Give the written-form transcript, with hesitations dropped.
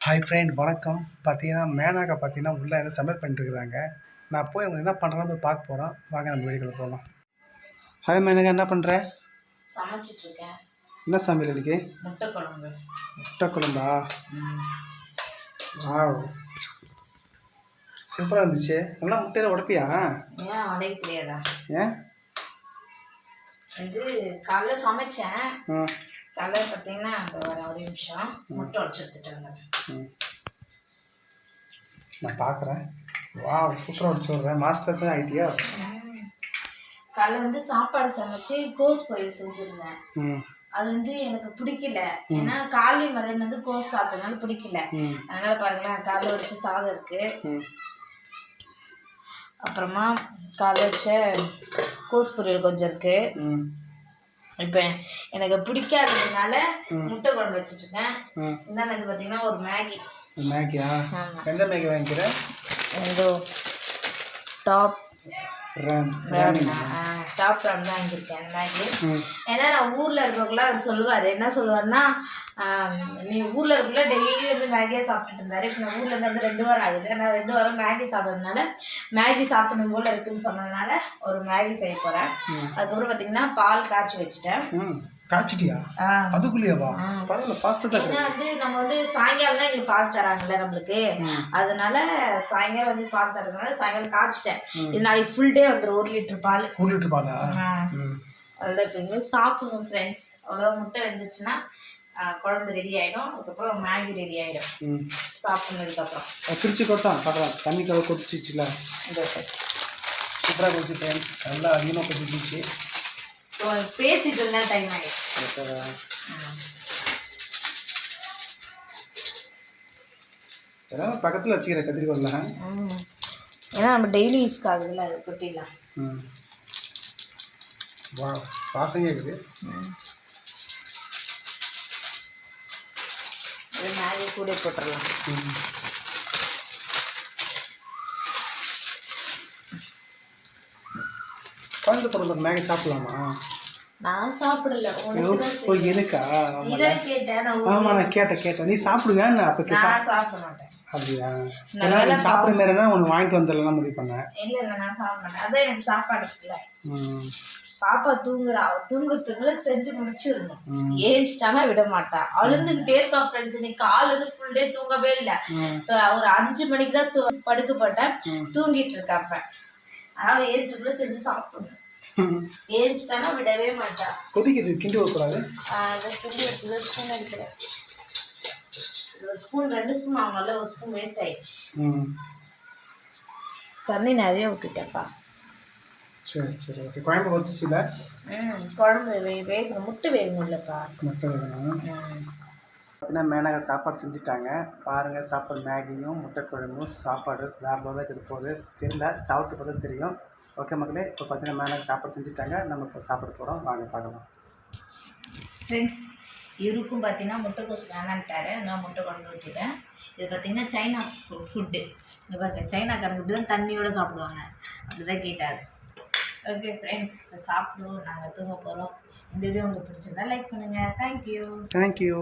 Hi friend வணக்கம். பார்த்தீங்கன்னா மேனாக்கா பார்த்தீங்கன்னா உள்ளே என்ன சமையல் பண்ணிட்டுருக்குறாங்க. நான் போய் அவங்க என்ன பண்ணுறான்னு போய் பார்க்க போகிறோம். வாங்க நம்ம வீடுக்குள்ள போகலாம். ஹாய் மேனகா, என்ன பண்ணுற? சமைச்சிட்ருக்கேன். என்ன சமையல் இன்னைக்கு? முட்டை குழம்பு. முட்டை குழம்பா? வாவ், சூப்பராக இருந்துச்சு. நல்லா முட்டையில் உடைப்பியா? ஏன் உடைக்க தெரியாதா? ஏன் இது காலைல சமைச்சேன். காலைல பார்த்தீங்கன்னா அந்த ஒரு நிமிஷம் முட்டை உடச்சி எடுத்துட்டாங்க. நான் பார்க்குறேன். வாவ், சூப்பராக உடச்சி விட்றேன். மாஸ்டர் தான் ஆகிட்டியா? காலைல வந்து சாப்பாடு சமைச்சு கோஸ் பொரியல் செஞ்சுருந்தேன். அது வந்து எனக்கு பிடிக்கல. ஏன்னா காலை மதியம் வந்து கோஸ் சாப்பிட்டதுனால பிடிக்கல. அதனால பாருங்களேன், காலைல வச்ச சாதம் இருக்கு. அப்புறமா காலைல வச்ச கோஸ் பொரியல் கொஞ்சம் இருக்கு. இப்போ எனக்கு பிடிக்காததுனால முட்டை குழம்பு வச்சுட்ருக்கேன். இந்தாண்ட இது பார்த்தீங்கன்னா ஒரு மேகியா? எந்த மேகி வாங்கிக்கிறேன்? இந்த டாப் ரேம் தான் வாங்கியிருக்கேன் மேகி. ஏன்னா நான் ஊரில் இருக்கக்குள்ள அவர் சொல்லுவார், என்ன சொல்லுவார்னா, நீ ஊரில் இருக்கக்குள்ள டெய்லி வந்து மேகியாக சாப்பிட்டுட்டு இருந்தாரு. இப்போ நான் ஊரில் இருந்து 2 வாரம் ஆகுது. நான் 2 வாரம் மேகி சாப்பிட்றதுனால மேகி சாப்பிடணும் போல் இருக்குன்னு சொன்னதுனால ஒரு மேகி செய்ய போகிறேன். அதுக்கப்புறம் பார்த்தீங்கன்னா பால் காய்ச்சி வச்சுட்டேன். காய்ச்சிட்டியா? அதுக்குள்ளேயேவா? பரவாயில்ல, ஃபாஸ்ட்டாக தான். ஏன்னா வந்து நம்ம வந்து சாயங்காலம் தான் எங்களுக்கு பால் தராங்கல்ல நம்மளுக்கு. அதனால சாயங்காலம் வந்து பால் தரதுனால சாயங்காலம் காய்ச்சிட்டேன். இது நாளைக்கு ஃபுல் டே வந்துடும். 1 லிட்டர் பால். 1 லிட்டர் பாலா? அதில் இப்போ சாப்பிடணும் ஃப்ரெண்ட்ஸ். அவ்வளோ முட்டை வெந்துச்சுன்னா குழம்பு ரெடி ஆகிடும். அதுக்கப்புறம் மேகி ரெடி ஆகிடும் சாப்பிட்னதுக்கப்புறம். பிரிச்சு கொட்டான் பார்க்கலாம். தண்ணி கலர் கொதிச்சிச்சுல, சூப்பராக கொதிச்சு ஃப்ரெண்ட்ஸ். நல்லா அதிகமாக கொதிச்சிச்சு. பேசிட்டு இருந்தா டைம் ஆயிடுச்சு. பக்கத்தில் வச்சுக்கிற கத்திரிக்கோல்ல. ஏன்னா நம்ம டெய்லி யூஸ்க்கு ஆகுதுல்ல, அது கொட்டிடலாம். வா, வாசங்க இருக்குது. மேலே கூட போட்டுடலாம். கோயம்புத்தூர் மேகி சாப்பிடலாமா? நான் சாப்பிடல. எனக்கா? கேட்டேன். ஆமா, நான் கேட்டேன். நீ சாப்பிடுங்க. அப்போ சாப்பிட மாட்டேன். அப்படியா? ஏன்னா சாப்பிட மாரினா உனக்கு வாங்கிட்டு வந்துடலாம் முடிவு பண்ணேன். இல்லை நான் சாப்பிட மாட்டேன். அதான் எனக்கு சாப்பாடு இருக்குல்ல. பாப்பா தூங்குறா. தூங்குறதுக்குள்ள செஞ்சு முடிச்சிடணும். ஏஞ்சிட்டானா விட மாட்டா. அழுந்துகிட்டே இருக்கா ஃப்ரெண்ட்ஸ். இன்னைக்கு காலைல இருந்து ஃபுல் டே தூங்கவே இல்லை. ஒரு 5 மணிக்கு தான் படுக்கப்பட்டேன். தூங்கிட்டு இருக்காப்ப. அதாவது ஏஞ்சிக்குள்ள செஞ்சு சாப்பிடணும். ஏஞ்சிட்டானா விடவே மாட்டா. கொதிக்குது, கிண்டி வைக்கூடாது. அதை கிண்டி வச்சு ஸ்பூன் எடுக்கிறேன். ஸ்பூன் 2 ஸ்பூன் ஆகல. 1 ஸ்பூன் வேஸ்ட் ஆயிடுச்சு. தண்ணி நிறைய விட்டுட்டேன்ப்பா. சரி ஓகே. குழம்பு வச்சுச்சுல? குழம்பு வேகணும். முட்டை வேகணும் இல்லைப்பா? முட்டை வேகணும். பார்த்தீங்கன்னா மேனகா சாப்பாடு செஞ்சுட்டாங்க. பாருங்கள், சாப்பாடு மேகியும் முட்டை குழம்பும் சாப்பாடு வேறு தான் இருக்குது போகுது. தெரியல, சாப்பிட்டு பார்த்தா தெரியும். ஓகே மக்களே, இப்போ பார்த்தீங்கன்னா மேனகா சாப்பாடு செஞ்சுட்டாங்க. நம்ம இப்போ சாப்பிட போகிறோம். வாங்க பார்க்கலாம். ஃப்ரெண்ட்ஸ், இவருக்கும் பார்த்தீங்கன்னா முட்டைக்கோஸ் வேணான்ட்டாரு. நான் முட்டை குழம்பு ஊற்றிட்டேன். இது பார்த்தீங்கன்னா சைனா ஃபுட்டு. இங்கே பாருங்க, சைனாக்காரங்க இப்படி தான் தண்ணியோடு சாப்பிடுவாங்க. அப்படி தான் கேட்டார். ஓகே ஃப்ரெண்ட்ஸ், இப்போ சாப்பிடுவோம். நாங்கள் தூங்க போகிறோம். இந்த வீடியோ உங்களுக்கு பிடிச்சிருந்தா லைக் பண்ணுங்கள். தேங்க்யூ.